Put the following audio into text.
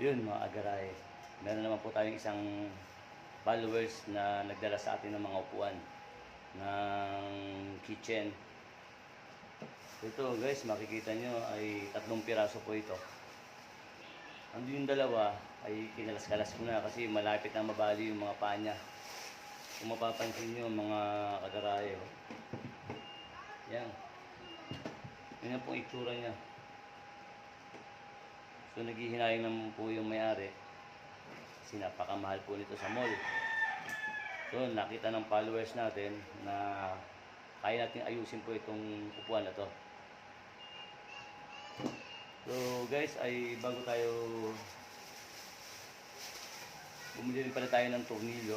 Yun mga agaray. Meron naman po tayong isang followers na nagdala sa atin ng mga upuan ng kitchen. Ito guys, makikita nyo ay 3 piraso po ito. Ando yung dalawa ay kinalas-kalas ko na kasi malapit na mabali yung mga paa niya. Kung mapapansin nyo mga kagarayo, yan. Yan po itsura niya. So naghihinayang naman po yung may-ari kasi napakamahal po nito sa mall. So nakita ng followers natin na kaya natin ayusin po itong upuan na to. So guys, ay bago tayo bumili rin pala tayo ng tornilyo